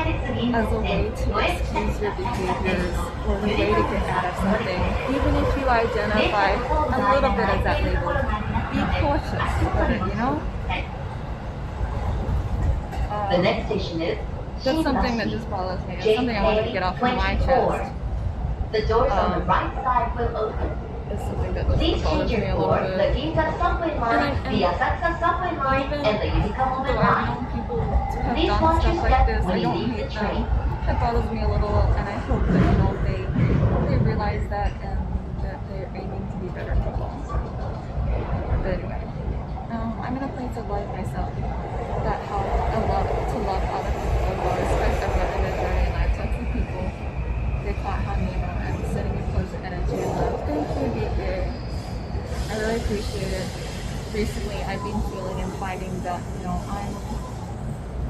as a way to excuse your behaviors or a way to get out of something. Even if you identify a little bit as that label, be cautious with it, you know? The next station is That's something that just bothers me. It's something I wanted to get off of my chest. The doors on the right side will open. It's something that Please just bothers change me a your little for the bit. Ginza subway line, the Asakusa subway line, and the Yukikawa Though I've line. known people to have Please done watch your stuff like step this, when I you don't leave hate the train. them. It bothers me a little, and I hope that they realize that and that they're aiming to be better people. But anyway, I'm in a place of life myself that how I love to love other people, love respect everyone in their journey, and I've touched with people. They caught Hanino and setting a positive energy and love. Thank you, DJ. I really appreciate it. Recently, I've been feeling and finding that,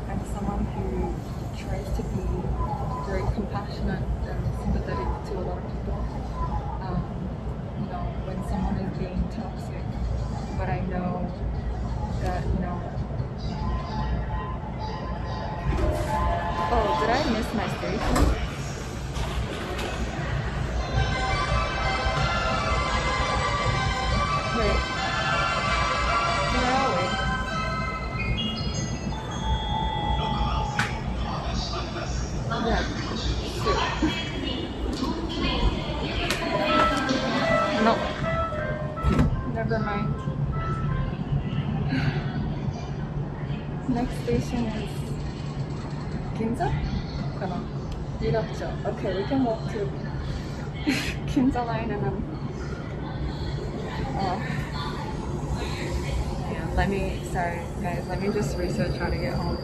I'm someone who tries to be very compassionate and sympathetic to a lot of people. When someone is being toxic, but I know that, oh, did I miss my station? Wait. Where are we? Yeah. Shoot. No. Never mind. Next station is Ginza? Kana? Yurakucho. Okay, we can walk to Ginza line and then sorry guys, let me just research how to get home.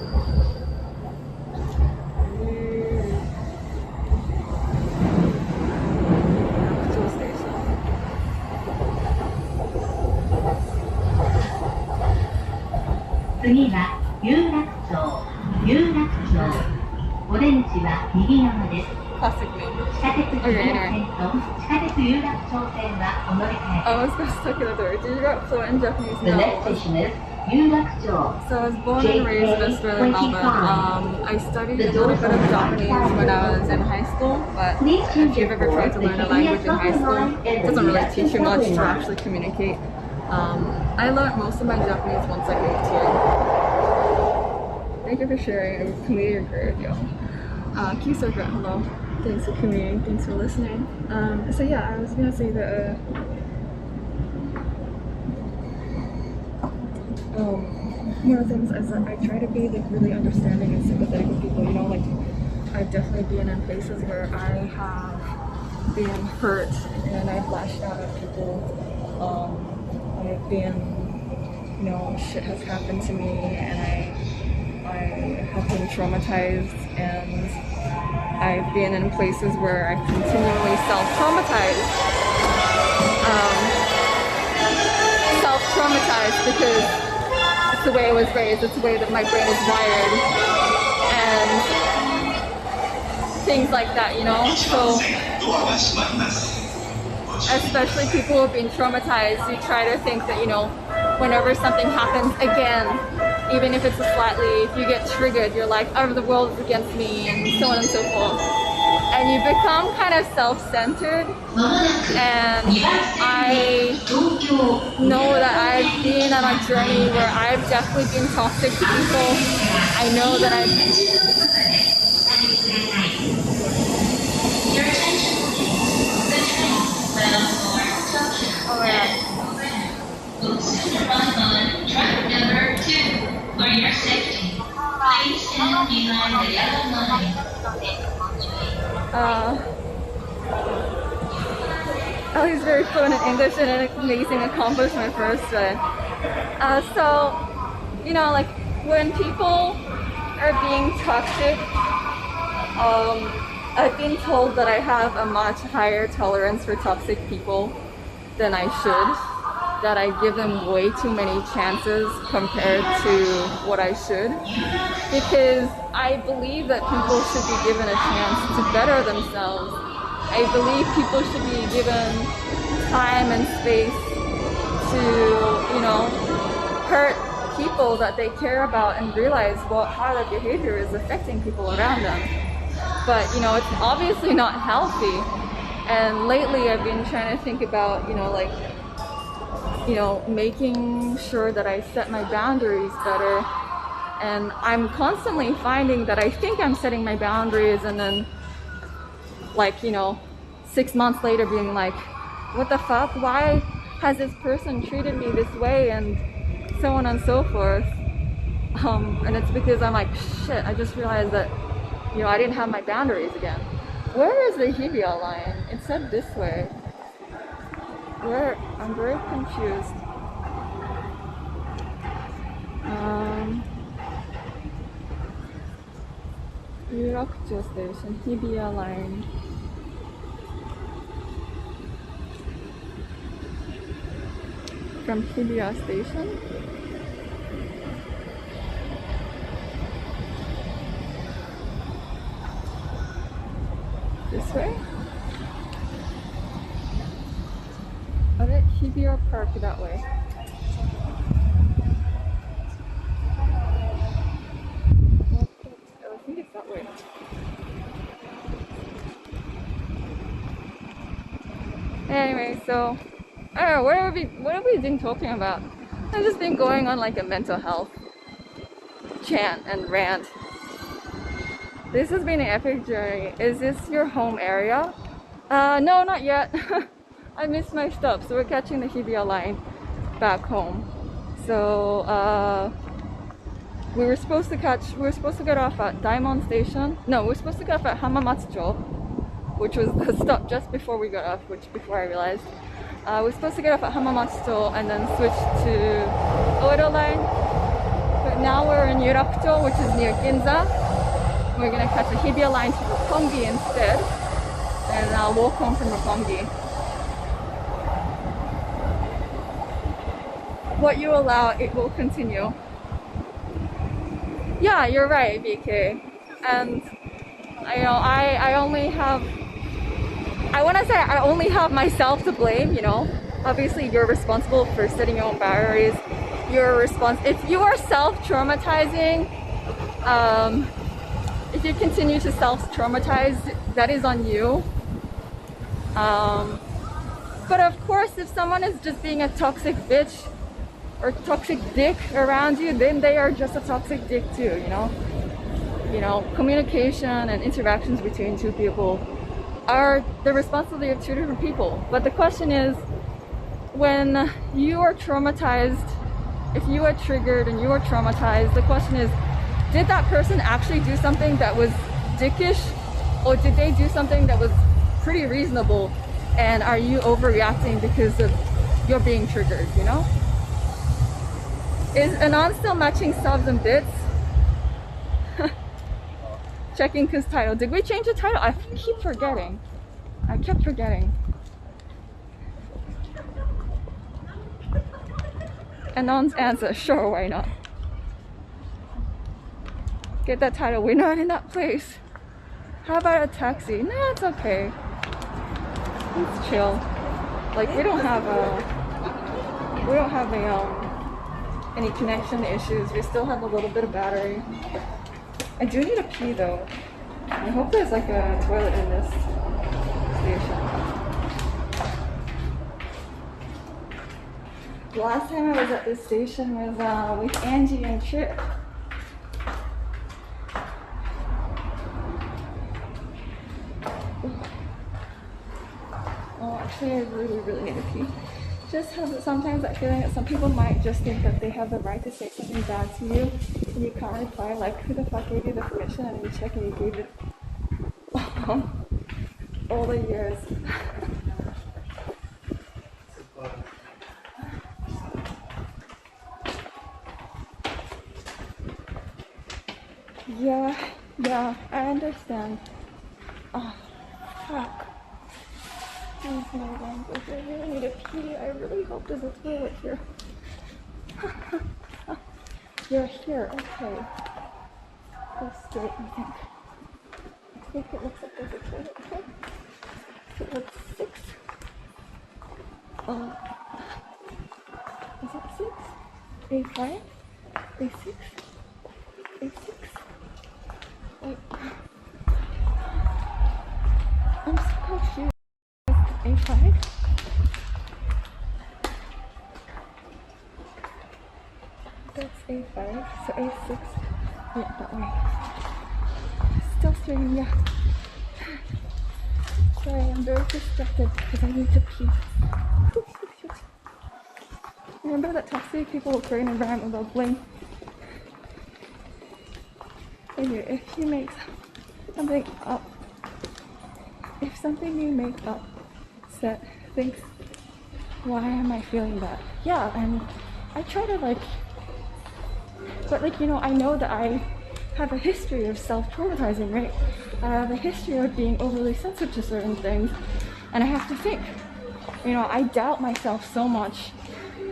Yurakucho station. Classic name. Okay, anyway. I was got stuck in the door. Did you got fluent in Japanese? The next station is Yurakucho. So I was born and raised in Australia, Melbourne. I studied a little bit of Japanese when I was in high school, but if you've ever tried to learn a language in high school, it doesn't really teach you much to actually communicate. I learned most of my Japanese once I moved here. Thank you for sharing. I'm completely agree with you. Kisoka, hello. Thanks for communicating. Thanks for listening. So yeah, I was gonna say that. One of the things is that I try to be like really understanding and sympathetic with people. I've definitely been in places where I have been hurt and I've lashed out at people. I've been, shit has happened to me and I have been traumatized, and I've been in places where I continually self-traumatized. Self-traumatized because it's the way I was raised, it's the way that my brain is wired, and things like that, So, especially people who have been traumatized, you try to think that, whenever something happens again, even if it's if you get triggered, you're like, oh, the world is against me, and so on and so forth. And you become kind of self-centered, and I know that I've been on a journey where I've definitely been toxic to people. I know that I've... Oh yeah. Track number 2. For your safety, please stand behind the yellow line. He's very fluent in English and an amazing accomplishment for a student. So, when people are being toxic, I've been told that I have a much higher tolerance for toxic people than I should. That I give them way too many chances compared to what I should, because I believe that people should be given a chance to better themselves. I believe people should be given time and space to, hurt people that they care about and realize how their behavior is affecting people around them. But you know, it's obviously not healthy. And lately I've been trying to think about, making sure that I set my boundaries better. And I'm constantly finding that I think I'm setting my boundaries, and then 6 months later being like, what the fuck? Why has this person treated me this way? And so on and so forth. And it's because I'm like, shit, I just realized that, I didn't have my boundaries again. Where is the Hibiya line? It said this way. I'm very confused. Yurakcho Station, Hibiya line. From Hibiya Station. This way? Hibiya Park that way. I think it's that way. Anyway, so I don't know, what have we been talking about? I've just been going on like a mental health chant and rant. This has been an epic journey. Is this your home area? No, not yet. I missed my stop, so we're catching the Hibiya line back home. So we were supposed to get off at Daimon Station. No, we were supposed to get off at Hamamatsucho, which was the stop just before we got off, before I realized. We're supposed to get off at Hamamatsucho and then switch to Oedo line. But now we're in Yurakucho, which is near Ginza. We're gonna catch the Hibiya line to Roppongi instead, and I'll walk home from Roppongi. What you allow, it will continue. Yeah, you're right, BK. And I only have, I want to say I only have myself to blame. Obviously you're responsible for setting your own boundaries. If you are self-traumatizing, if you continue to self-traumatize, that is on you. But of course, if someone is just being a toxic bitch or toxic dick around you, then they are just a toxic dick too, communication and interactions between two people are the responsibility of two different people. But the question is, when you are traumatized, if you are triggered and you are traumatized, the question is, did that person actually do something that was dickish, or did they do something that was pretty reasonable, and are you overreacting because of you're being triggered, Is Anon still matching subs and bits? Checking his title. Did we change the title? I keep forgetting. I kept forgetting. Anon's answer, sure, why not? Get that title. We're not in that place. How about a taxi? No, it's okay. It's chill. Like we don't have any connection issues. We still have a little bit of battery. I do need a pee though. I hope there's like a toilet in this station. The last time I was at this station was with Angie and Trip. Oh, actually I really need a pee. Just have sometimes that feeling that some people might just think that they have the right to say something bad to you, and you can't reply like, who the fuck gave you the permission? And you check and you gave it all the years. Yeah, I understand. Oh, fuck. Please no language. I really need a pee. I really hope there's a toilet here. You're here, okay. Go straight, I think it looks like there's a toilet here. It looks 6. Is it 6? A5? A6? A6? Wait. I'm so confused. A5? That's A5, so A6. Yeah, that way. Still streaming, yeah. Sorry, I'm very distracted because I need to pee. Remember that toxic people were praying around without blame? Anyway, if you make something up, if something you make up that thinks, why am I feeling that? Yeah, and I try to like, but like, you know, I know that I have a history of self-traumatizing, right? I have a history of being overly sensitive to certain things, and I have to think, you know, I doubt myself so much.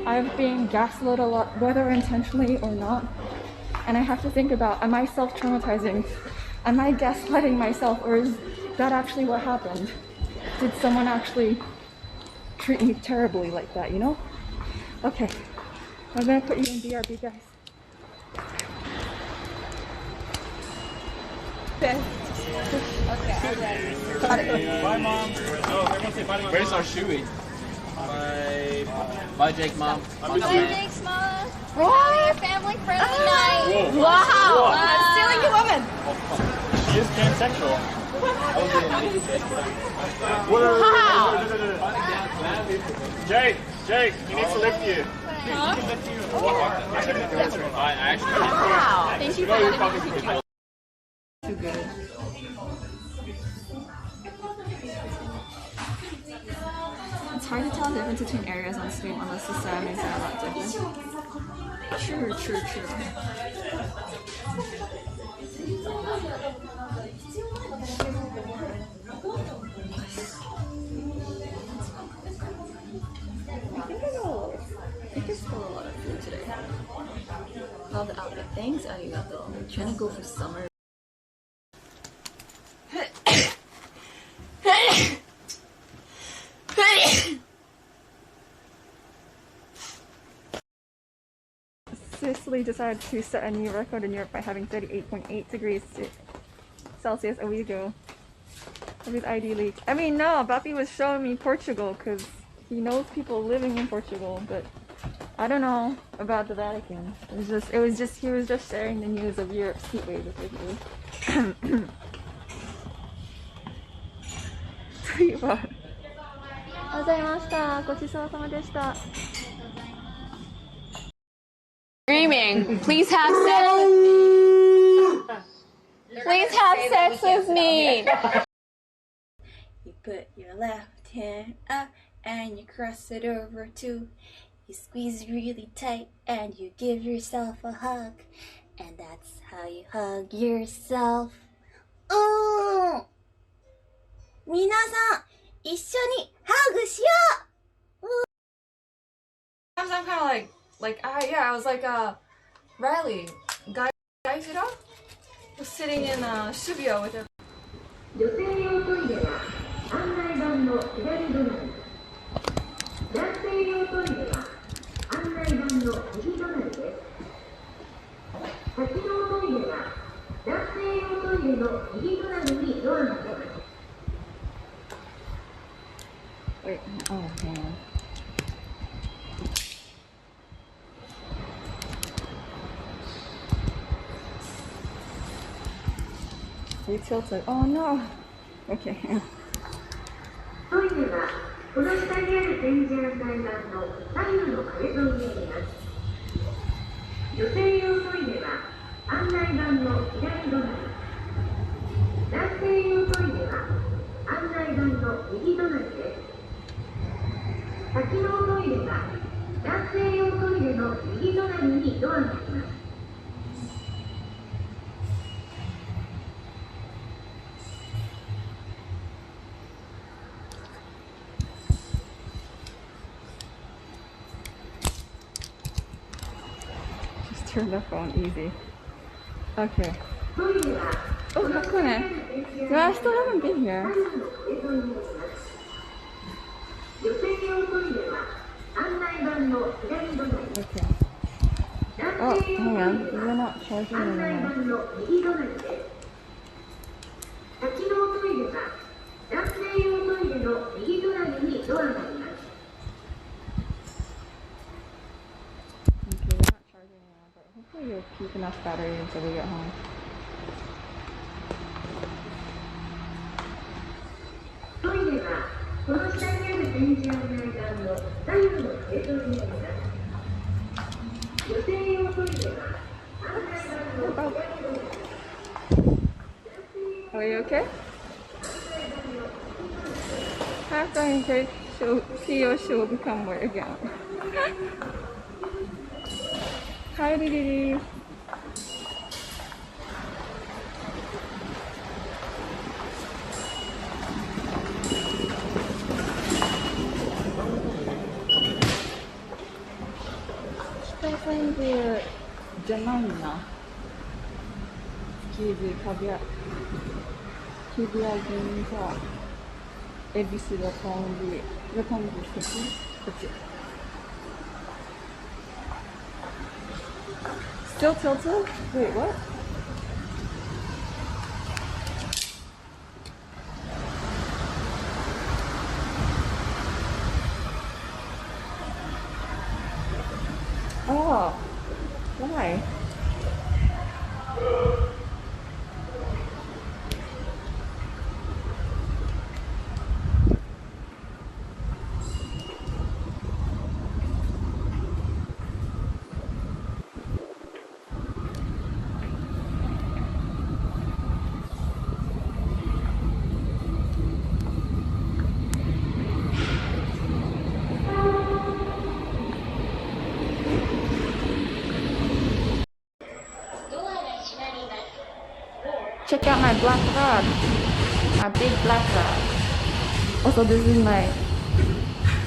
I've been gaslit a lot, whether intentionally or not, and I have to think about, am I self-traumatizing? Am I gaslighting myself, or is that actually what happened? Did someone actually treat me terribly like that, you know? Okay, I'm gonna put you in BRB, guys. Okay. Got it. Bye, Mom. Where's our shoey? Bye. Bye, Jake, Mom. Bye, thanks, Mom. What? Family friendly night. Whoa. Wow! Wow. Stealing your woman! She is pansexual. Jake, he needs to lift you. Huh? I actually Wow. Thank you for letting me teach you. Too good. It's hard to tell the difference between areas on stream unless the surroundings are a lot different. True. I think I stole a lot of food today. Love the outfit. Thanks, arigato. Trying to go for summer. Sicily decided to set a new record in Europe by having 38.8 degrees Celsius a week ago. Of his ID leak. I mean, no, Bappy was showing me Portugal because he knows people living in Portugal, but I don't know about the Vatican. He was just sharing the news of Europe's heat wave with me. 次は、ありがとうございました。ごちそうさまでした。 Screaming. Please have sex with me. Please have sex with me. You put your left hand up and you cross it over too. You squeeze really tight and you give yourself a hug. And that's how you hug yourself. Oh! 皆さん、一緒にハグしよう! Sometimes I'm kind of I was like, Riley, guy was sitting in Shibuya with her. 女性用トイレは案内板の左隣、男性用トイレは案内板の右隣です。多機能トイレは男性用トイレの右隣にドアが出ます。 Wait, oh man. You tilted. Oh no. Okay. トイレはこの下にある展示案内板の左右の壁沿いにあります。女性用トイレは案内板の左隣、男性用トイレは案内板の右隣です。多機能トイレは男性用トイレの右隣にドアがあります。 Just turn the phone easy. Okay. トイレは Oh, Hakune. No, I still haven't been here. 女性用トイレは案内板の左隣、 Okay. 男性用 hang ト on. イレ You're は not charging 案内 anymore. 板の右隣です。多機能トイレは男性用トイレの右隣にドアがあります。 Okay, you're not charging anymore, but hopefully you'll keep enough battery until we get home. トイレはこの下にある展示案内板の左右の壁沿いにあります。女性用トイレは案内板の左側に。 Are you okay? After in case he or she will become wet again. Hi, Didi. 스타생들 jangan 기지 가비야 기비하기에서 에비스가 가운데 이렇게 있었지? 그치? Still tilted? Wait, what? Oh, why? Check out my black rod. My big black rod. Also, this is my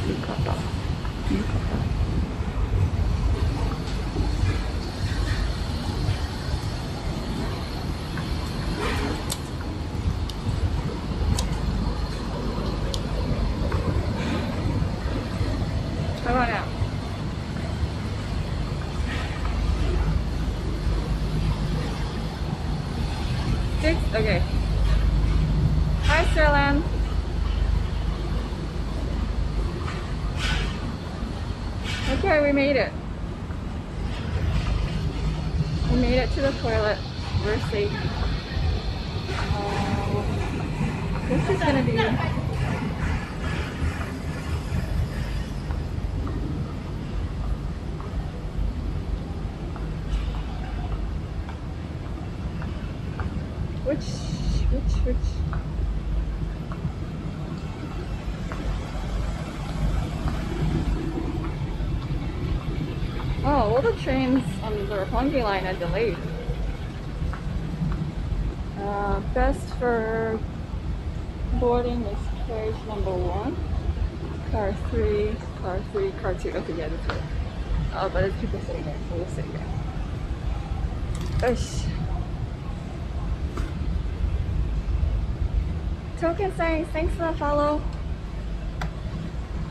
yukata. How about now? Six? Okay. Hi, Sterling. Okay, we made it. We made it to the toilet. We're safe. This is gonna be. Which? Oh, all the trains on the Roppongi line are delayed. Best for boarding is carriage number 1, car 3, car 2. Okay, yeah, that's it. Oh, but there's people sitting there, so we'll sit here. Ush. Token saying thanks for the follow.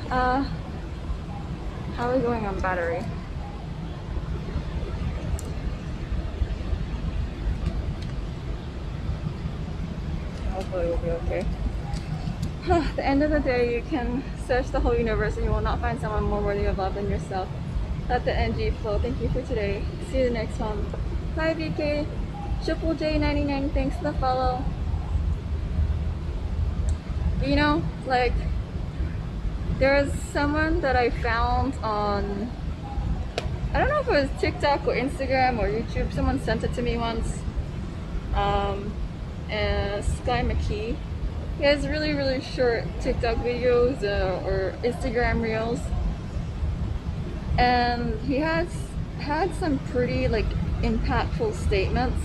How are we going on battery? Hopefully we'll be okay. At the end of the day, you can search the whole universe and you will not find someone more worthy of love than yourself. Let the NG flow. Thank you for today. See you the next one. Bye, VK. Triple J99, thanks for the follow. You know, like, there's someone that I found on, I don't know if it was TikTok or Instagram or YouTube. Someone sent it to me once. And Sky McKee. He has really, really short TikTok videos or Instagram reels. And he has had some pretty, like, impactful statements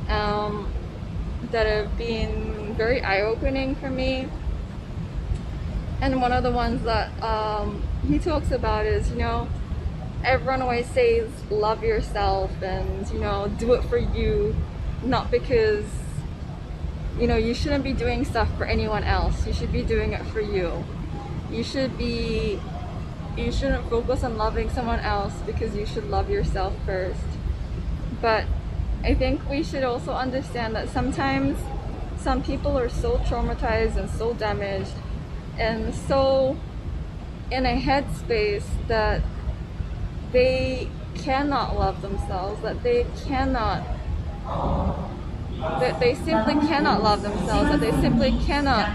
that have been very eye-opening for me. And one of the ones that he talks about is, you know, everyone always says love yourself and, you know, do it for you, not because, you know, you shouldn't be doing stuff for anyone else. You should be doing it for you. You should be you shouldn't focus on loving someone else because you should love yourself first. But I think we should also understand that sometimes some people are so traumatized and so damaged and so in a headspace that they cannot love themselves, that they simply cannot love themselves, that they simply cannot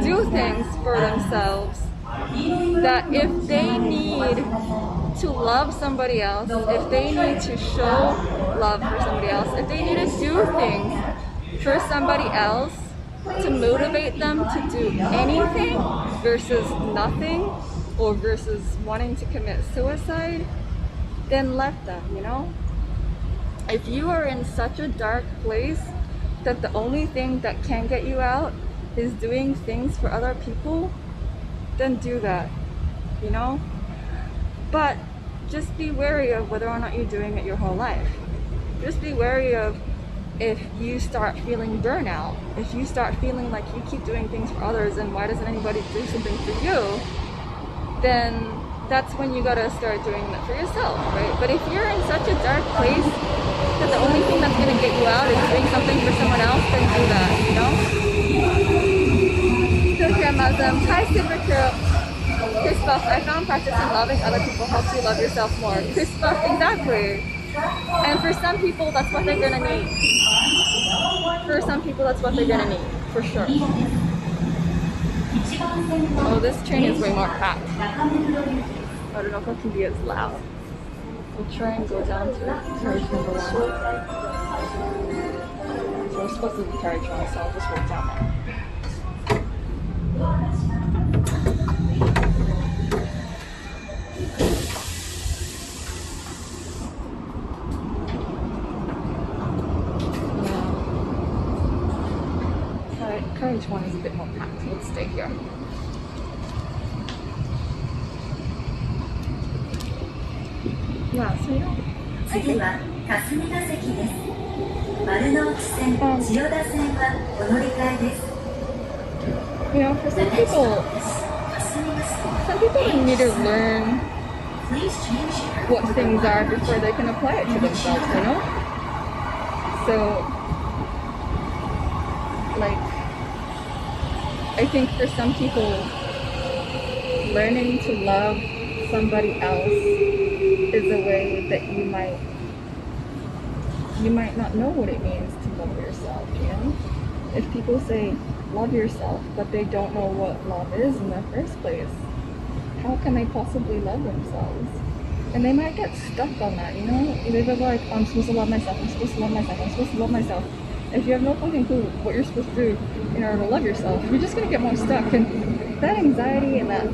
do things for themselves, that if they need to love somebody else, if they need to show love for somebody else, if they need to do things for somebody else to motivate them to do anything versus nothing, or versus wanting to commit suicide, then let them, you know? If you are in such a dark place that the only thing that can get you out is doing things for other people, then do that, you know? But just be wary of whether or not you're doing it your whole life. Just be wary of if you start feeling burnout, if you start feeling like you keep doing things for others and why doesn't anybody do something for you, then that's when you gotta start doing that for yourself, right? But if you're in such a dark place that the only thing that's gonna get you out is doing something for someone else, then do that, you know? Muslim. Hi, Supergirl. Christoph, I found practicing loving other people helps you love yourself more. Christoph, exactly. And for some people, that's what they're gonna need. For some people, that's what they're gonna need, for sure. Oh, this train is way more packed. I don't know if it can be as loud. We'll try and go down to carriage number 1. So we're supposed to be carriage 1, so I'll just walk down there. Carriage 1 is a bit more packed. Let's stay here. Yeah, so you know, I think, you know, for some people need to learn what things are before they can apply it to themselves, you know? So, like, I think for some people, learning to love somebody else is a way that you might not know what it means to love yourself, you know? If people say, love yourself, but they don't know what love is in the first place, how can they possibly love themselves? And they might get stuck on that, you know? They're like, I'm supposed to love myself, I'm supposed to love myself, I'm supposed to love myself. If you have no fucking clue what you're supposed to do in order to love yourself, you're just gonna get more stuck. And that anxiety and that,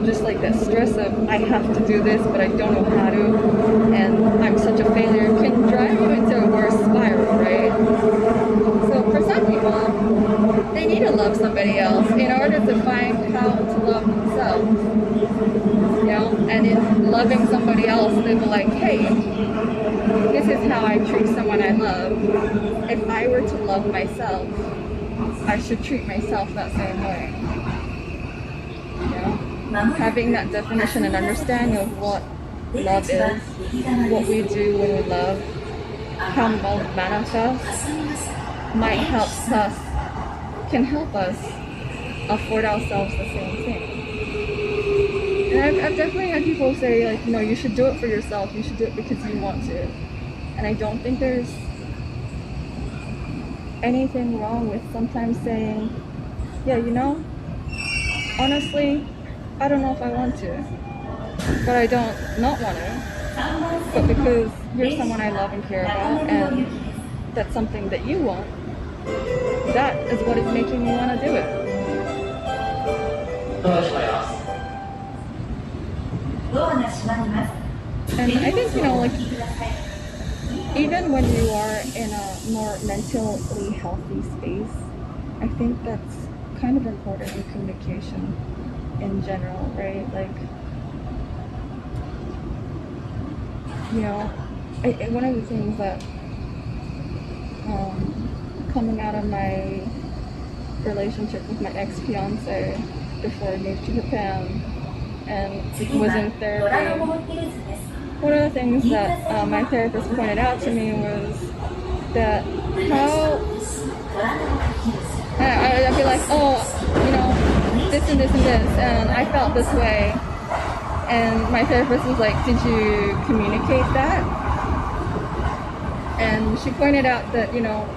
just like that stress of, I have to do this, but I don't know how to, and I'm such a failure, can drive you into a worse spiral, right? So for some people, they need to love somebody else in order to find how to love themselves. You know, and in loving somebody else, they'll be like, hey, this is how I treat someone I love. If I were to love myself, I should treat myself that same way. You know? Having that definition and understanding of what love is, what we do when we love, how love manifests, can help us afford ourselves the same thing. And I've definitely had people say, like, you know, you should do it for yourself, you should do it because you want to. And I don't think there's anything wrong with sometimes saying, yeah, you know, honestly, I don't know if I want to, but I don't not want to, but because you're someone I love and care about, and that's something that you want, that is what is making me want to do it. And I think, you know, like, even when you are in a more mentally healthy space, I think that's kind of important in communication in general, right? Like, you know, one of the things that coming out of my relationship with my ex-fiance before I moved to Japan, and was in therapy, one of the things that my therapist pointed out to me was that how I'd be like, oh, you know, this and this and this, and I felt this way. And my therapist was like, did you communicate that? And she pointed out that, you know,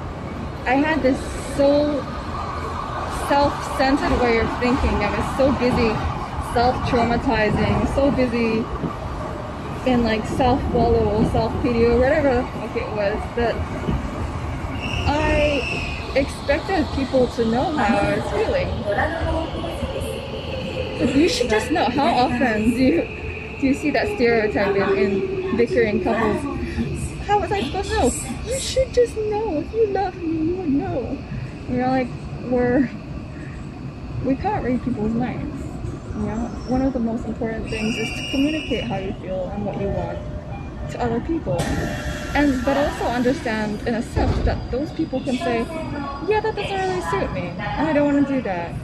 I had this so self-centered way of thinking. I was so busy self-traumatizing, so busy in like self-wallow or self-pity or whatever the fuck it was, that I expected people to know how I was feeling. But you should just know. How often do you see that stereotype in bickering couples? How was I supposed to know? You should just know. If you love me, you would know. And you're like, we can't read people's minds. You know, one of the most important things is to communicate how you feel and what you want to other people. But also understand in a sense that those people can say, yeah, that doesn't really suit me, and I don't want to do that.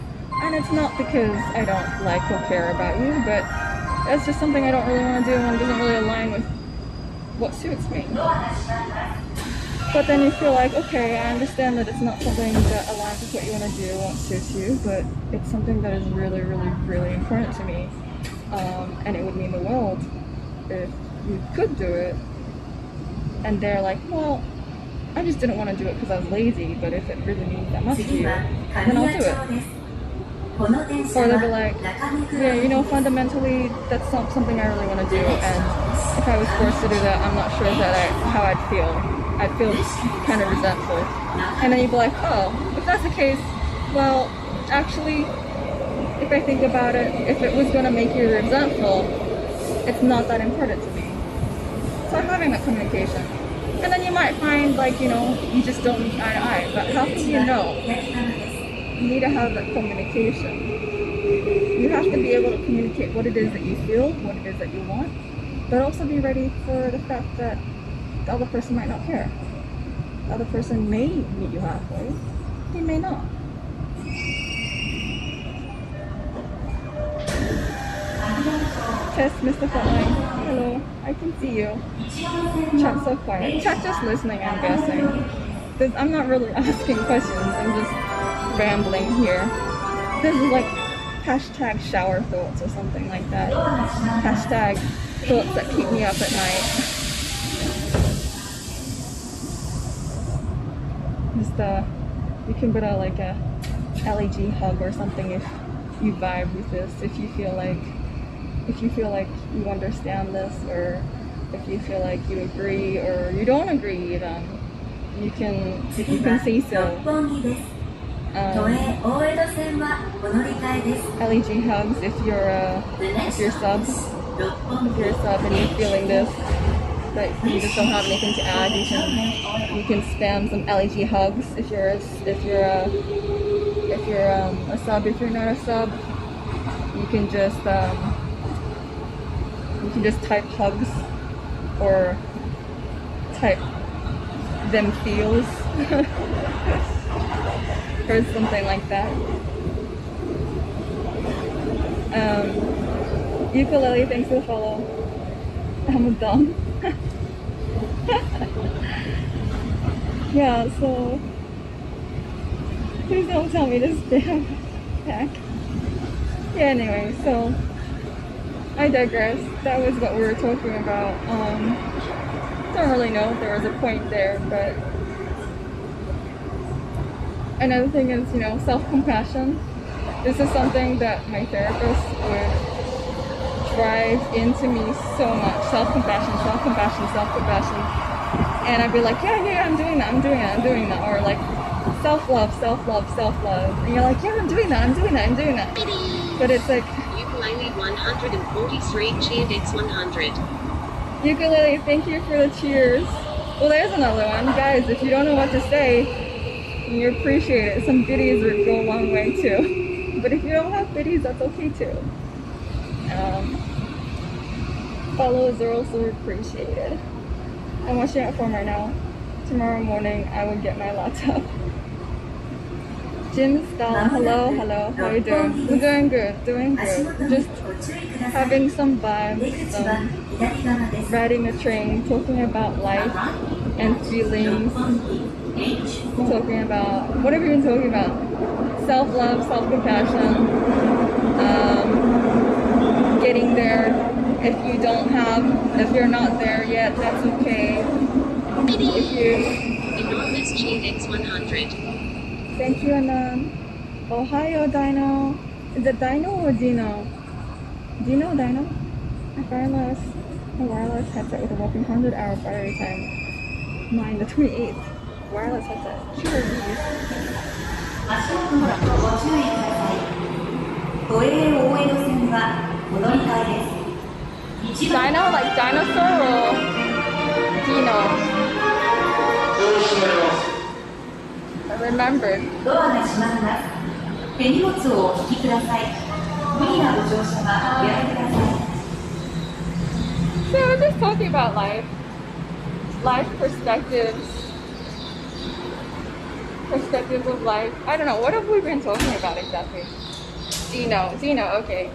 And it's not because I don't like or care about you, but it's just something I don't really want to do and it doesn't really align with what suits me. But then you feel like, okay, I understand that it's not something that aligns with what you want to do, won't suit you, but it's something that is really, really, really important to me. And it would mean the world if you could do it. And they're like, well, I just didn't want to do it because I was lazy, but if it really means that much to you, then I'll do it. Or they'll be like, yeah, you know, fundamentally, that's not something I really want to do, and if I was forced to do that, I'm not sure how I'd feel. I'd feel kind of resentful. And then you'd be like, oh, if that's the case, well, actually, if I think about it, if it was going to make you resentful, it's not that important to me. So having that communication. And then you might find, like, you know, you just don't meet eye to eye, but how can you know? You need to have that communication. You have to be able to communicate what it is that you feel, what it is that you want, but also be ready for the fact that the other person might not care. The other person may meet you halfway, they may not. Test, Mr. Frontline. Hello, I can see you. Chat's so quiet. Chat just listening, I'm guessing. I'm not really asking questions, I'm just rambling here. This is like hashtag shower thoughts or something like that. Hashtag thoughts that keep me up at night. Just you can put out like a LEG hug or something if you vibe with this, if you feel like you understand this, or if you feel like you agree or you don't agree even. You can say so. LEG hugs if you're a sub and you're feeling this, but you just don't have anything to add. You can spam some LEG hugs if you're a sub. If you're not a sub, you can just type hugs or type them feels or something like that. Ukulele, thanks for the follow. I'm dumb. Yeah, so please don't tell me to spam back. Yeah, anyway, so I digress. That was what we were talking about. Don't really know if there was a point there, but another thing is, you know, self-compassion. This is something that my therapist would drive into me so much. Self-compassion. And I'd be like, yeah, I'm doing that. Or like, self-love. And you're like, yeah, I'm doing that. But it's like, Ukulele 143 cheered X 100. Ukulele, thank you for the cheers. Well, there's another one. Guys, if you don't know what to say, you appreciate it. Some biddies would go a long way too. But if you don't have biddies, that's okay too. Follows are also appreciated. I'm watching at home right now. Tomorrow morning, I would get my laptop. Gym style. Hello, hello. How you doing? We're doing good. Doing good. Just having some vibes. Riding a train, talking about life and feelings. Talking about what have we been talking about? Self-love, self-compassion. Getting there. If you don't have, if you're not there yet, that's okay. If you Enormous Cheat X100. Thank you, Anan. Ohio, Dino. Is it Dino or Dino? Dino, Dino? A wireless headset with a whopping 100-hour battery time. Mine, the 28th. Wireless headset. Sure, these. 足元のご注意ください。都営大江戸線はお乗り換えです。Dino, like dinosaur or Dino? I remembered. ドアが閉まります。手荷物をお引きください。無理なご乗車はおやめください。 So we're just talking about life perspectives of life. I don't know, what have we been talking about exactly? Dino, okay.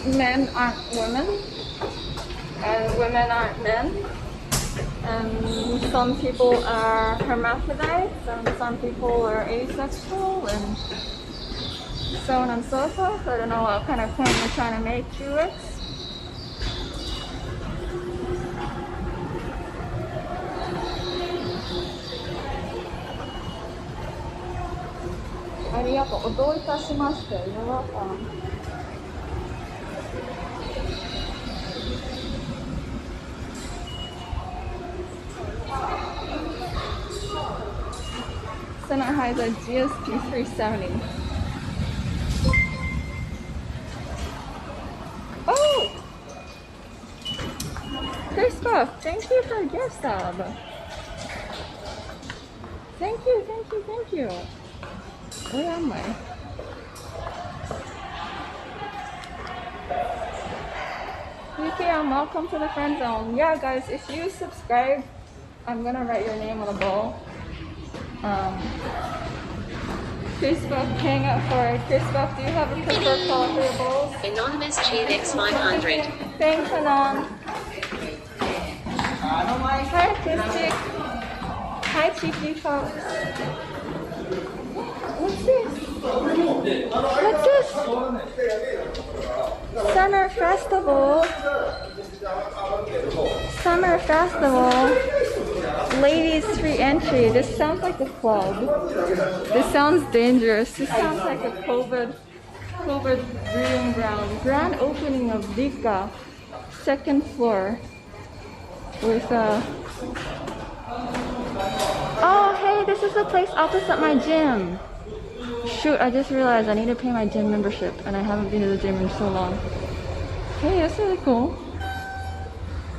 Men aren't women, and women aren't men. And some people are hermaphrodites, and some people are asexual, and so on and so forth. I don't know what kind of point you're trying to make, Felix. Arigatou. Odo itashimashite. You're welcome. Sennheiser GSP 370. Oh! Christoph, thank you for a gift sub. Thank you. Where am I? Welcome to the friend zone. Yeah, guys, if you subscribe, I'm gonna write your name on a bowl. Facebook, hang out for it. Christoph, do you have a preferred color for your bowls? Anonymous Cheat X500. Thanks, Anon. Hi, Christy. Hi, Cheeky folks. What's this? Summer Festival. Ladies free entry. This sounds like a club. This sounds dangerous. This sounds like a COVID breeding ground. Grand opening of Lika, second floor. With oh, hey, this is the place opposite my gym. Shoot, I just realized I need to pay my gym membership, and I haven't been to the gym in so long. Hey, that's really cool.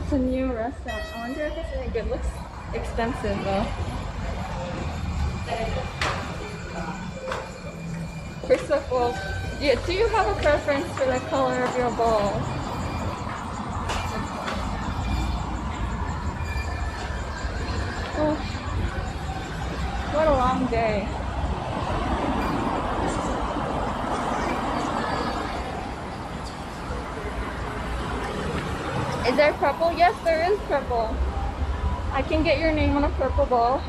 It's a new restaurant. I wonder if it's any good. Looks expensive though. Christoph, well, yeah, do you have a preference for the color of your bowl? Oh, what a long day. Is there purple? Yes, there is purple. I can get your name on a purple ball.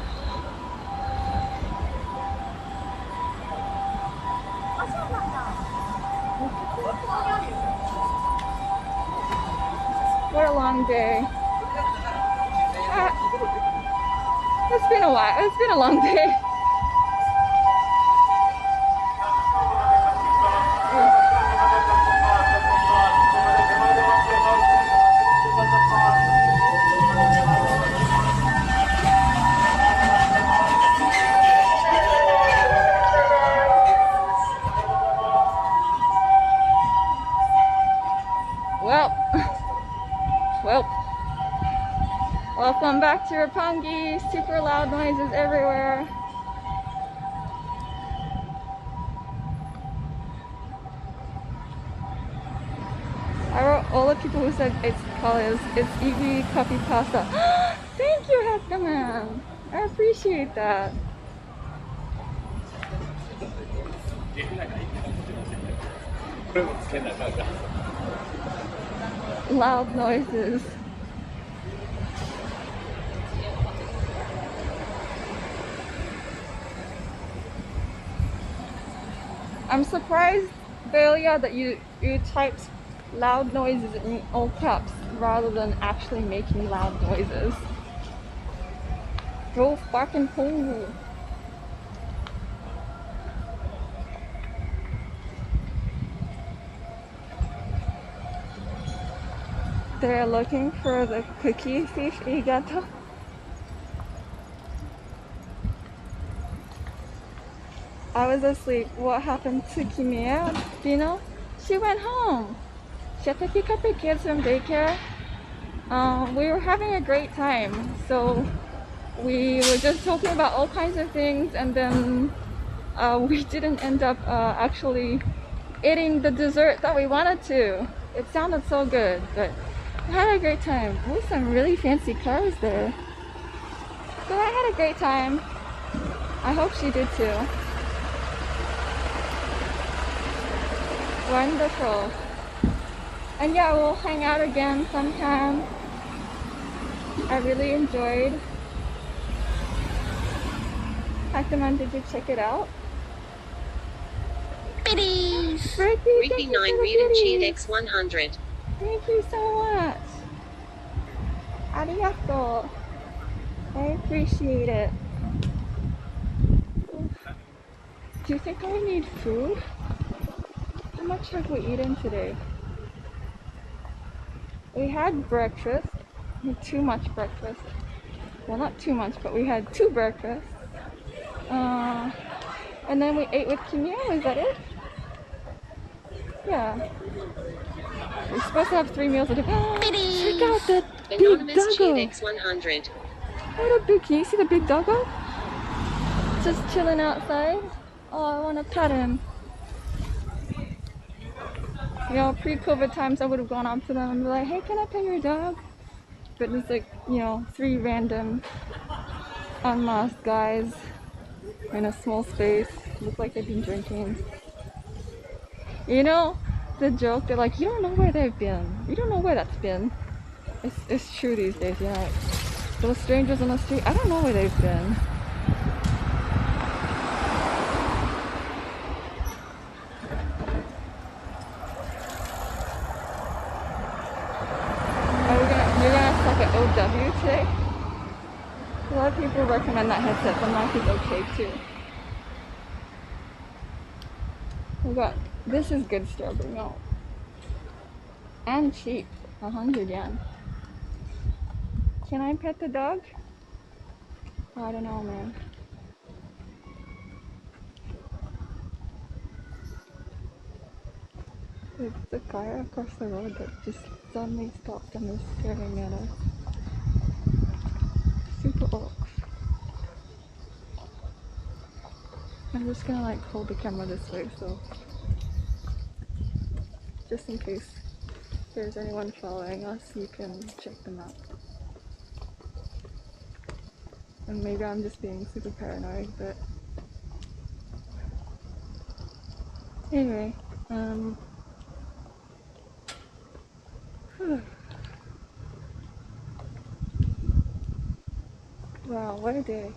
What a long day. It's been a while. It's been a long day. Well, welcome back to Roppongi. Super loud noises everywhere. I wrote all the people who said it's colors. It's Iggy copy pasta. Thank you, Hector Man. I appreciate that. Loud noises. I'm surprised, Dahlia, that you typed loud noises in all caps rather than actually making loud noises. Go fucking cool. They're looking for the cookie thief Igata. I was asleep. What happened to Kimia? Do you know? She went home. She had to pick up the kids from daycare. We were having a great time. So we were just talking about all kinds of things, and then we didn't end up actually eating the dessert that we wanted to. It sounded so good, but I had a great time. Oh, some really fancy cars there. So I had a great time. I hope she did too. Wonderful. And yeah, we'll hang out again sometime. I really enjoyed. Hackaman, did you check it out? Biddies! Ricky, Ricky thank you 9 for the read and cheered biddies. X 100. Thank you so much. Arigato. I appreciate it. Do you think I need food? How much have we eaten today? We had breakfast. Too much breakfast. Well, not too much, but we had 2 breakfasts. And then we ate with Kimio, is that it? Yeah. We're supposed to have 3 meals a day. Check out that big Anonymous cheered doggo! X 100. What a big, can you see the big doggo? Just chilling outside. Oh, I want to pet him. You know, pre-COVID times I would have gone up to them and be like, hey, can I pet your dog? But it's like, you know, 3 random unmasked guys in a small space. Look like they've been drinking. You know, the joke, they're like, you don't know where they've been. You don't know where that's been. It's true these days, you know, like, those strangers on the street, I don't know where they've been. You're gonna suck at OW today? A lot of people recommend that headset. The mic is okay too. We got, this is good strawberry milk. And cheap, 100 yen. Can I pet the dog? I don't know, man. It's the guy across the road that just suddenly stopped and is staring at us. Super orcs. I'm just gonna like hold the camera this way, so just in case there's anyone following us, you can check them out. And maybe I'm just being super paranoid, but anyway, wow, what a day.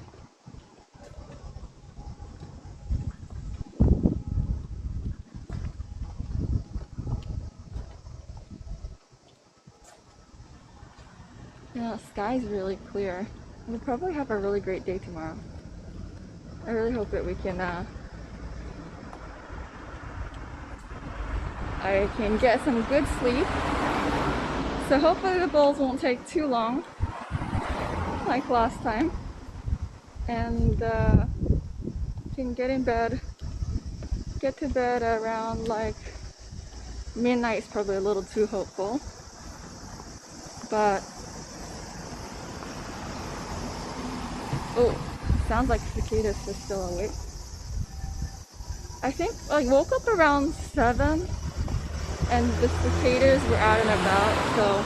Yeah, the sky's really clear. We'll probably have a really great day tomorrow. I really hope that we can, I can get some good sleep. So hopefully the bowls won't take too long, like last time. And can get in bed, get to bed around like midnight is probably a little too hopeful. But, oh, sounds like cicadas are still awake. I think I woke up around 7 and the cicadas were out and about, so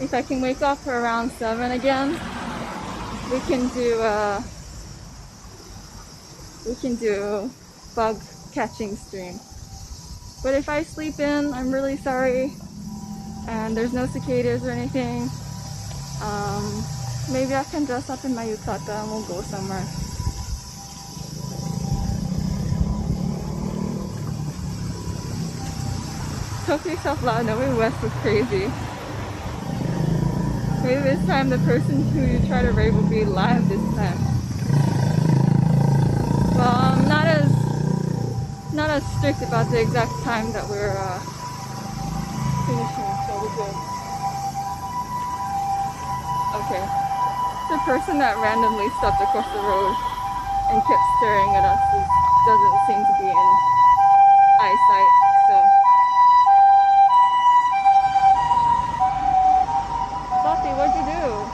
if I can wake up for around 7 again, we can do bug catching stream. But if I sleep in, I'm really sorry, and there's no cicadas or anything. Maybe I can dress up in my yukata and we'll go somewhere. Talk to yourself loud. Nobody West was crazy. Maybe this time the person who you try to rape will be live this time. Well, I'm not as strict about the exact time that we're finishing, so we're good. Okay. The person that randomly stopped across the road and kept staring at us doesn't seem to be in eyesight, so. Buffy, what'd you do?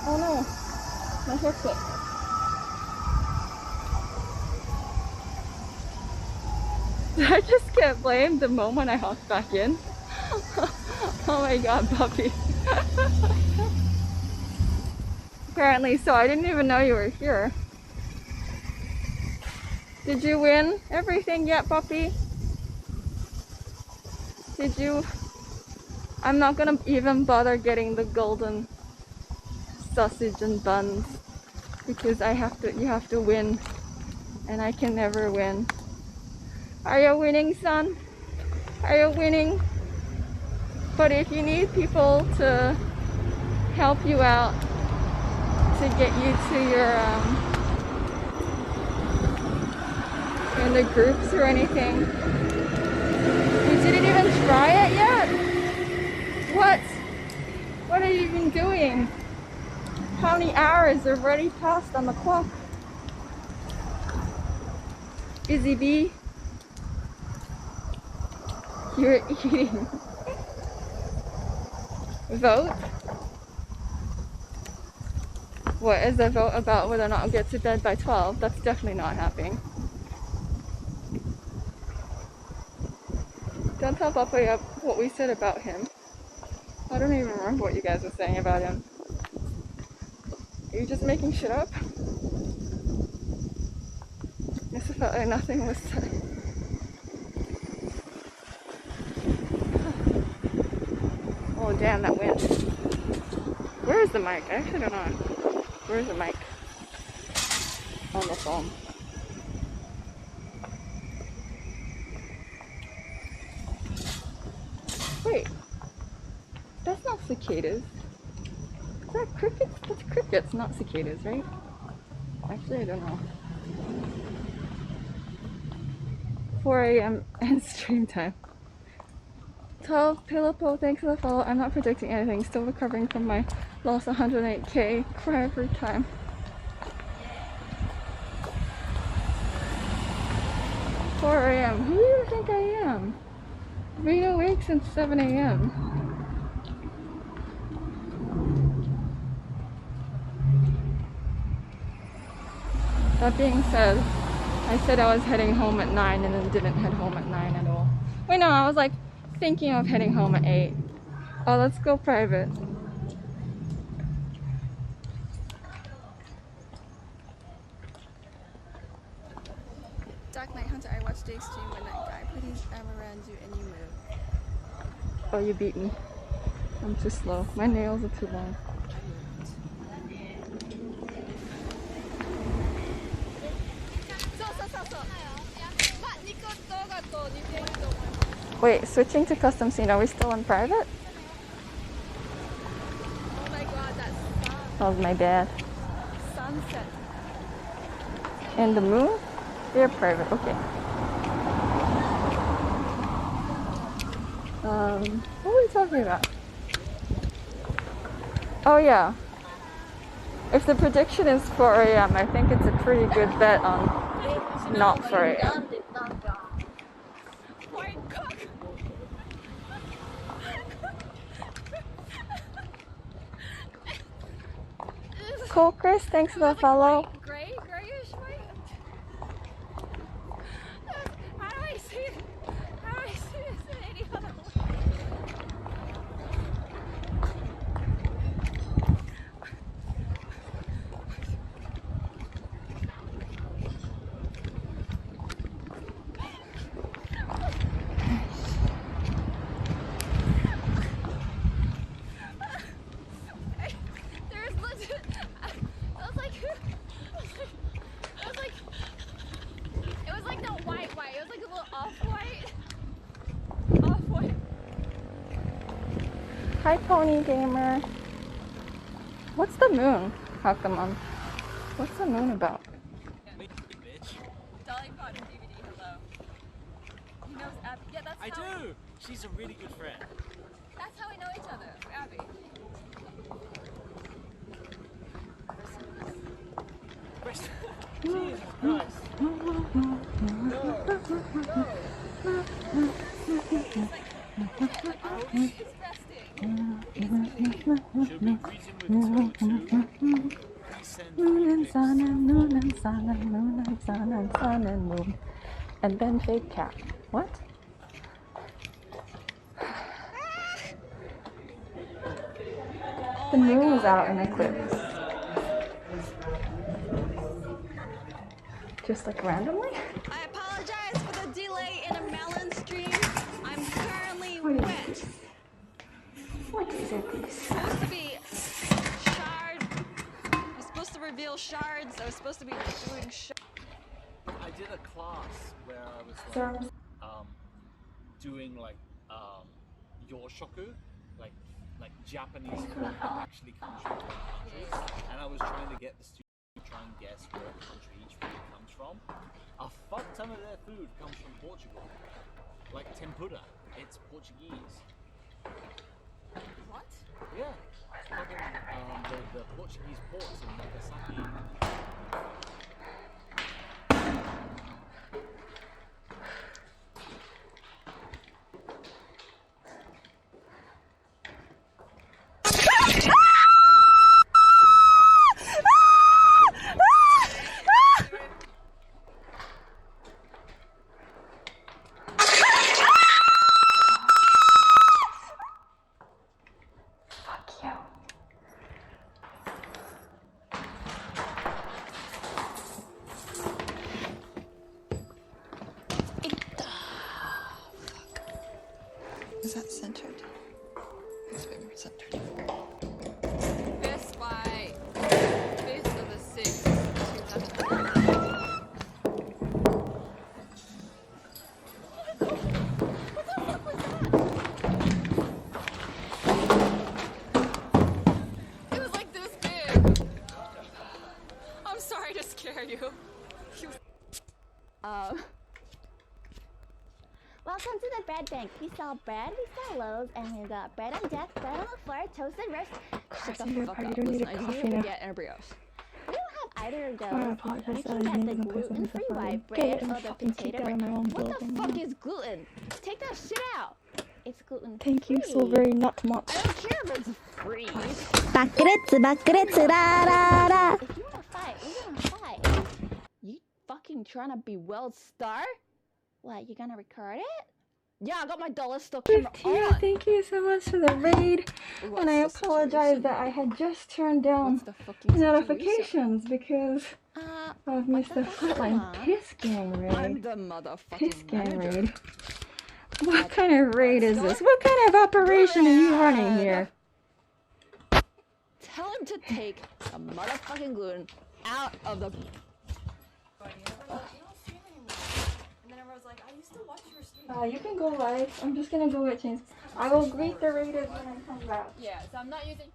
Oh no, my hair clip. Did I just get blamed the moment I hopped back in? Oh my god, puppy. Apparently so, I didn't even know you were here. Did you win everything yet, puppy? Did you? I'm not gonna even bother getting the golden sausage and buns because you have to win, and I can never win. Are you winning, son? Are you winning? But if you need people to help you out to get you to your in the groups or anything, you didn't even try it yet? What? What are you even doing? How many hours have already passed on the clock? Busy bee? You're eating. Vote? What is the vote about whether or not I'll get to bed by 12? That's definitely not happening. Don't tell Papa what we said about him. I don't even remember what you guys were saying about him. Are you just making shit up? Yes, it felt like nothing was said. Oh damn, that wind. Where is the mic? I actually don't know. Where is the mic? On the phone. Wait. That's not cicadas. Is that crickets? That's crickets, not cicadas, right? Actually, I don't know. 4 a.m. and stream time. 12 Pillow, thanks for the follow. I'm not predicting anything. Still recovering from my lost 108k. Cry every time. Four a.m. Who do you think I am? I've been awake since 7 a.m. That being said, I said I was heading home at 9 and then didn't head home at 9 at all. Wait, no, I was like thinking of heading home at 8. Oh, let's go private. Dark Knight Hunter, I watched Jake's stream when that guy put his arm around you and you moved. Oh, you beat me. I'm too slow. My nails are too long. Wait, switching to custom scene, are we still in private? Oh my god, that's that was my bad. Sunset. And the moon? They're private, okay. What were we talking about? Oh yeah. If the prediction is 4 a.m., I think it's a pretty good bet on not 4 a.m. Cool, Chris. Thanks for the follow. Grayish white. How do I see it? How do I see this in any other way? There's legit. It was like. It was like the white. It was like a little off-white. Off-white. Hi, Pony Gamer. What's the moon? How come what's the moon about? Dolly bought a DVD. Hello. He knows Abby. Yeah, that's I how. do. She's a really good friend. That's how we know each other. Abby. Jesus Christ. Should we greet him with two? Please send Moon and pics. sun and moon and sun and moon and sun and sun and moon. And then fake cat. What? The moon was out in eclipse. Just like randomly? I apologize for the delay in a melon stream. I'm currently wet. What is it? Supposed to be shard. I was supposed to reveal shards. I was supposed to be doing shards. I did a class where I was Sorry. doing like Yoshoku, like Japanese food that actually comes from different countries, and I was trying to get the students to try and guess what country each food comes from. A fuck ton of their food comes from Portugal, like tempura. It's Portuguese. What? Yeah, it's fucking the Portuguese ports in Nagasaki. Is that centered? It's very centered. Fist by Fist of the 6th, 2000. It was like this big. I'm sorry to scare you. Welcome to the bread bank. We sell bread, we sell loaves, and we got bread on deck, bread on the floor, toasted roast. Shut the fuck up. Listen, I just need a baguette and a brioche. We don't have either of I those. apologize. You I can get the didn't know gluten-free because white I'm bread getting or the fucking potato kicked out of my bread. own What the building fuck now. is gluten? Take that shit out. It's gluten-free. Thank you so very much. I don't care if it's free. Bakuretsu, da-da-da. If you wanna fight, we're gonna fight. You fucking trying to be world star? What, you gonna record it? Yeah, I got my dollar store camera Tia, on. thank you so much for the raid. What's And I the apologize situation? that I had just turned down What's the fucking notifications because I've missed the fuck, frontline Mom? piss gang I'm raid. the Piss motherfucking gang manager. raid. What kind of raid is this? What kind of operation are you running here? Tell him to take the motherfucking gluten out of the. You can go live. I'm just gonna go with James. I will greet the raiders when I come back. Yeah, so I'm not using.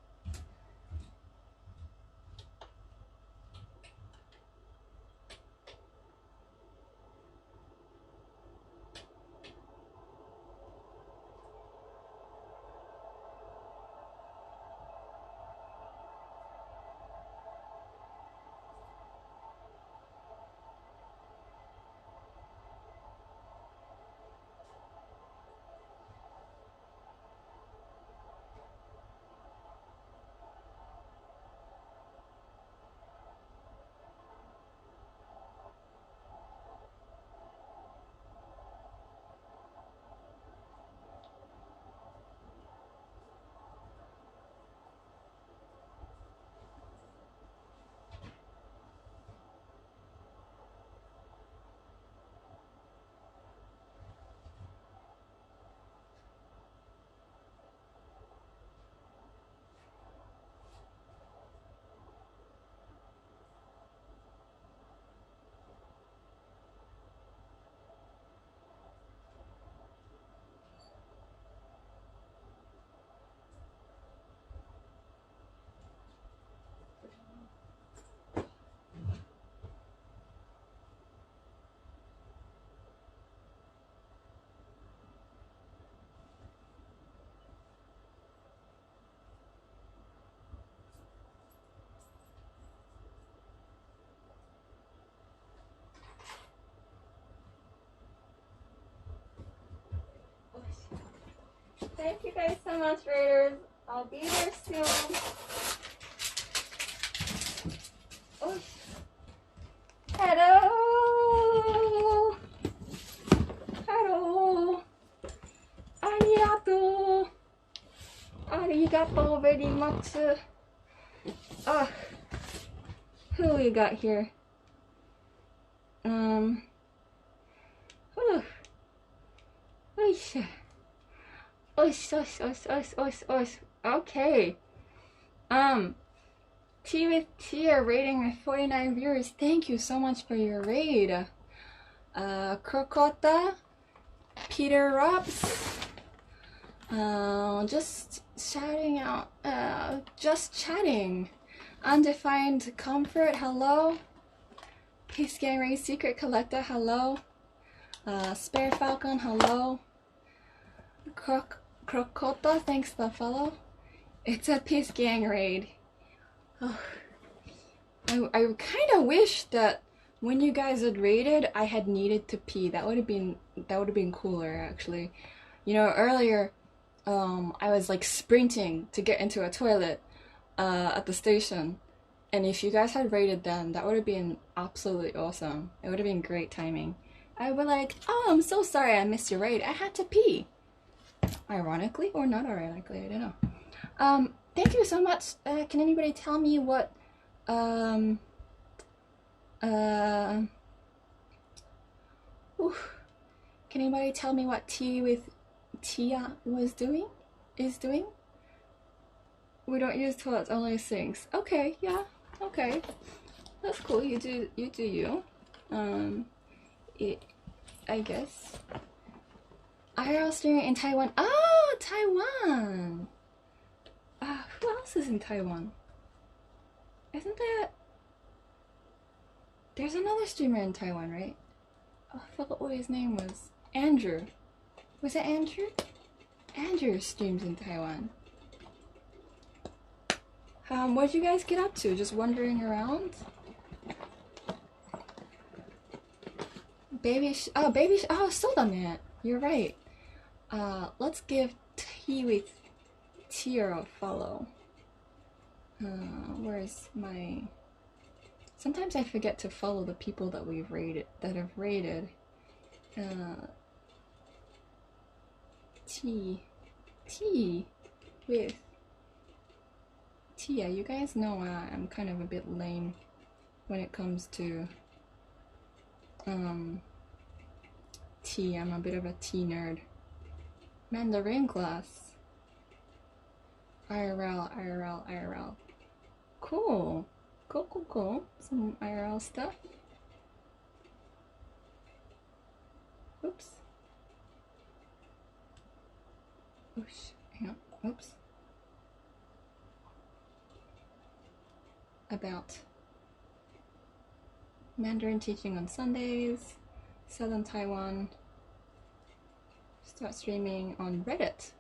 Thank you guys so much, Raiders. I'll be there soon. Oh. Hello. Hello. Arigato. Arigato very much. Who we got here? Oish. Oish. Okay. Tea with Tia rating with 49 viewers. Thank you so much for your raid. Crocota, Peter Robs. Just shouting out. Just chatting. Undefined Comfort, hello. Peace Gang Ray Secret Collector, hello. Spare Falcon, hello. Crocota, thanks for the follow. It's a Peace Gang raid. Oh. I kind of wish that when you guys had raided, I had needed to pee. That would have been cooler, actually. You know, earlier, I was like sprinting to get into a toilet at the station, and if you guys had raided then, that would have been absolutely awesome. It would have been great timing. I would be like, oh, I'm so sorry I missed your raid. I had to pee. Ironically or not ironically, I don't know. Thank you so much. Can anybody tell me what can anybody tell me what Tea with Tia is doing? We don't use toilets, only sinks. Okay, yeah, okay. That's cool, you do you. I guess. IRL streaming in Taiwan. Oh, Taiwan! Who else is in Taiwan? Isn't that... There's another streamer in Taiwan, right? Oh, I forgot what his name was. Andrew. Was it Andrew? Andrew streams in Taiwan. What'd you guys get up to? Just wandering around? Oh, soda-man. You're right. Let's give Tea with Tier a follow. Where's my... Sometimes I forget to follow the people that have raided. Tea with Tia. You guys know I'm kind of a bit lame when it comes to tea. I'm a bit of a tea nerd. Mandarin class. IRL. Cool. Some IRL stuff. Oops. Hang on. Oops. About Mandarin teaching on Sundays, Southern Taiwan. Start streaming on Reddit.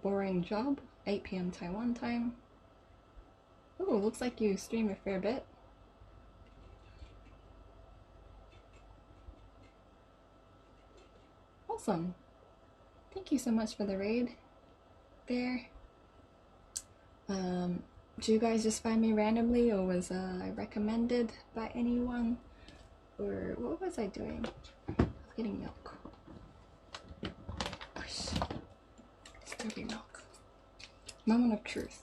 Boring job, 8 p.m. Taiwan time. Oh, looks like you stream a fair bit. Awesome. Thank you so much for the raid there. Do you guys just find me randomly, or was I recommended by anyone? Or what was I doing? I was getting milk. Dirty milk. Moment of truth.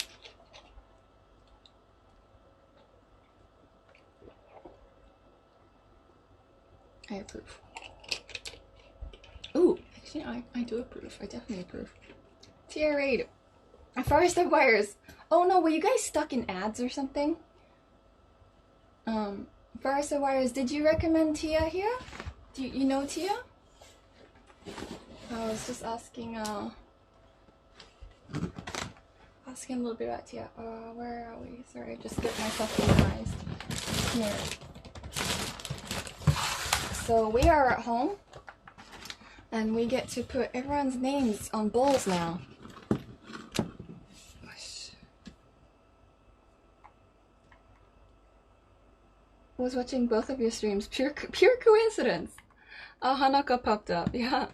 I approve. Ooh, actually, I do approve. I definitely approve. Tier raid. Forest of Wires. Oh no, were you guys stuck in ads or something? Forest of Wires, did you recommend Tia here? Do you know Tia? I was just asking a little bit about Tia. Where are we? Sorry, just get myself organized. Here. So we are at home, and we get to put everyone's names on bowls now. Was watching both of your streams. Pure coincidence. Oh, Hanaka popped up. Yeah.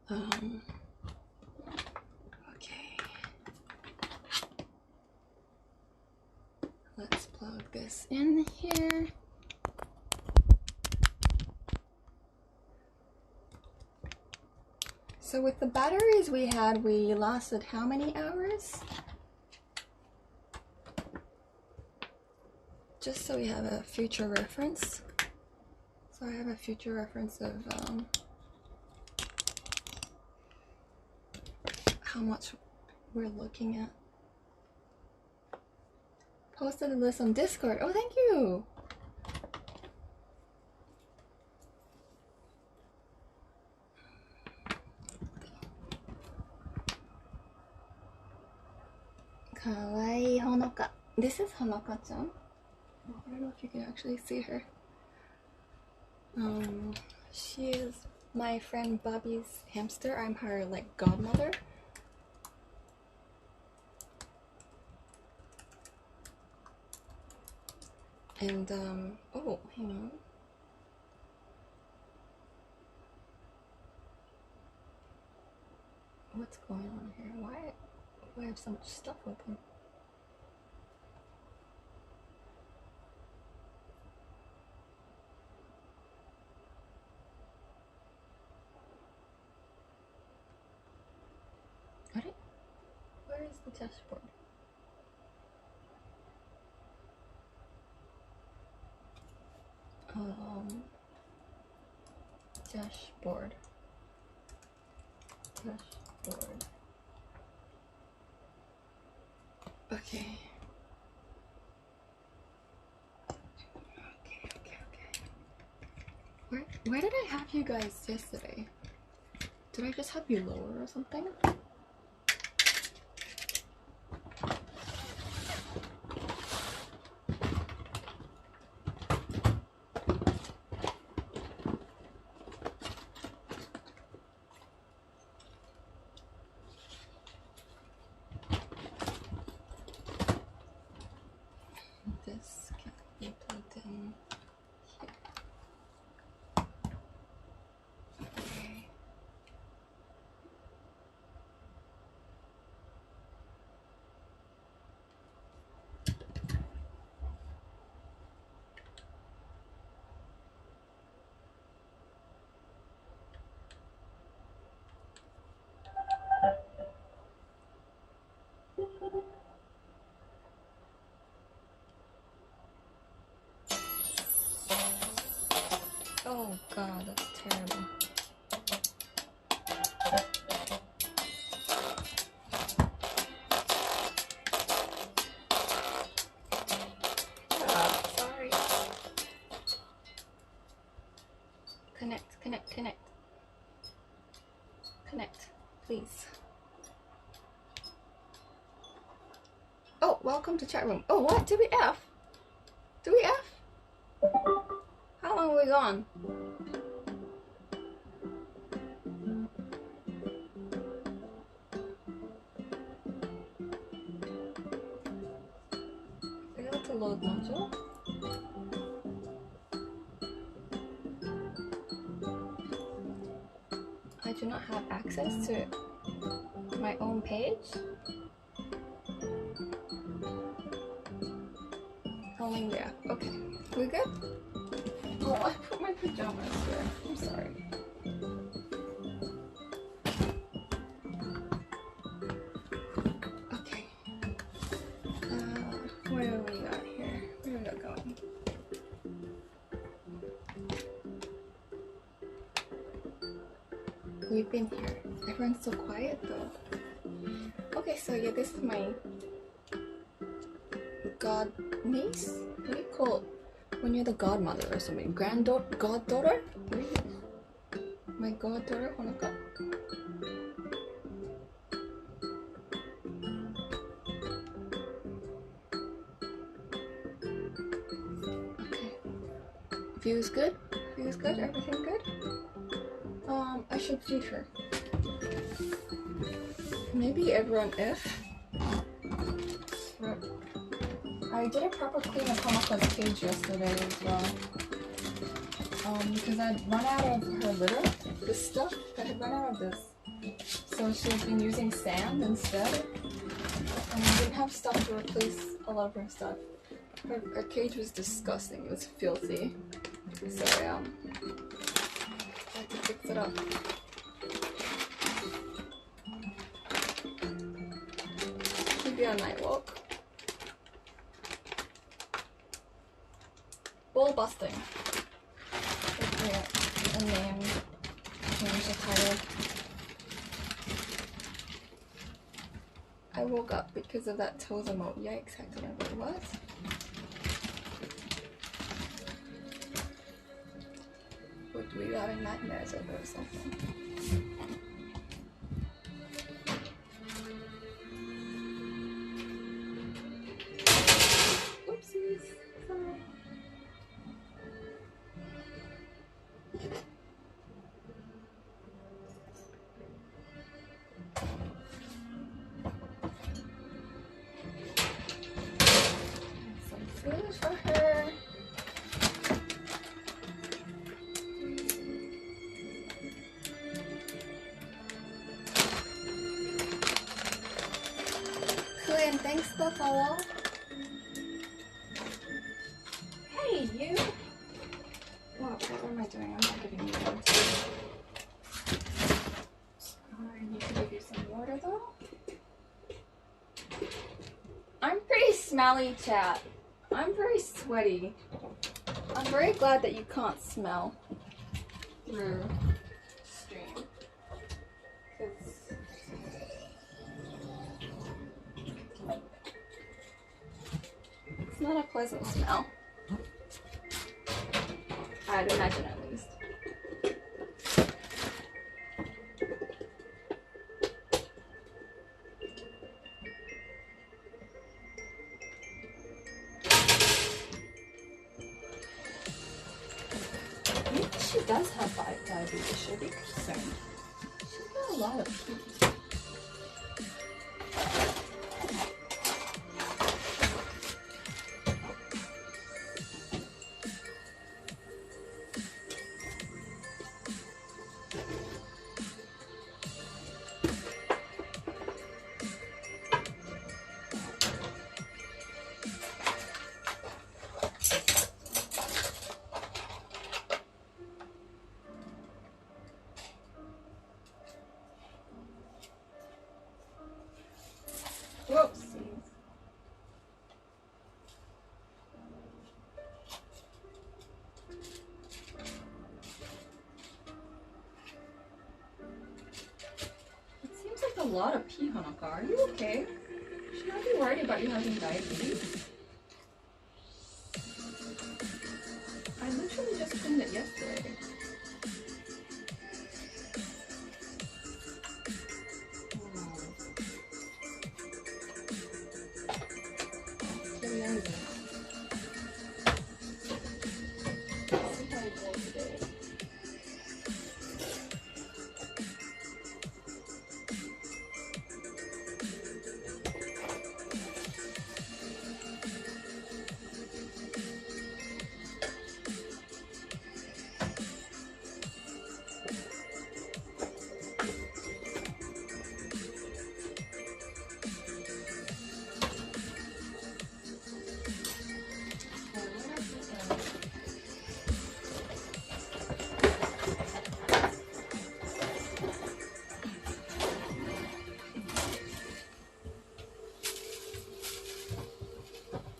Okay. Let's plug this in here. So with the batteries we had, we lasted how many hours? Just so we have a future reference. So I have a future reference of how much we're looking at. Posted the list on Discord. Oh, thank you! Kawaii Honoka. This is Honoka-chan. I don't know if you can actually see her. She is my friend Bobby's hamster. I'm her like godmother. And oh, hang on. What's going on here? Why do I have so much stuff open? Where is the dashboard? Dashboard. Okay. Where did I have you guys yesterday? Did I just have you lower or something? This can be plugged in here. Okay. Oh god, that's terrible. Sorry. Connect, connect, connect. Connect, please. Oh, welcome to chat room. Oh, what? Did we F? Did we F? How long are we gone? Fail to load module. I do not have access to my own page. Calling the app. Okay, we good? Oh, I put my pajamas here. I'm sorry. Okay. What do we got here? Where are we going? We've been here. Everyone's so quiet though. Okay, so yeah, this is my god niece? What do you call it when you're the godmother or something? Goddaughter? My goddaughter, Honoka. Okay. View's good? View's good? Everything good? I should feed her. Maybe everyone if. I did a proper clean of Honoka's cage yesterday as well. Because I'd run out of her litter, this stuff. I had run out of this So she's been using sand instead. And we didn't have stuff to replace a lot of her stuff. Her cage was disgusting. It was filthy. So yeah, I had to fix it up. Should be a night walk. Ball busting. A name. Change the title. I woke up because of that toes emote. Yikes, I couldn't wait. What? Were you having nightmares over or something? Oopsies. Sorry. Some food for her. Kuyan, thanks for the follow. Hey, you! What am I doing? I'm not giving you one. I need to give you some water though. I'm pretty smelly, chat. I'm very sweaty. I'm very glad that you can't smell through stream. It's not a pleasant smell. I'd imagine at least. Maybe she does have diabetes. Should be concerned. She's got a lot of pee. Whoopsies. It seems like a lot of pee, Hanaka. Are you okay? Should I be worried about you having diabetes? I literally just cleaned it yesterday.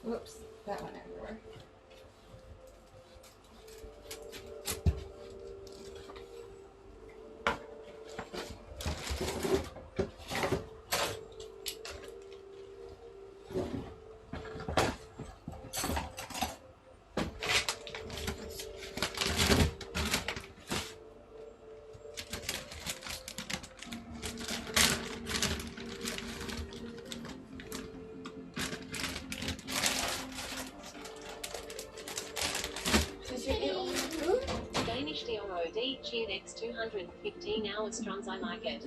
Whoops, that went everywhere. Danish DOOD, GNX 215 hours strons, I like it.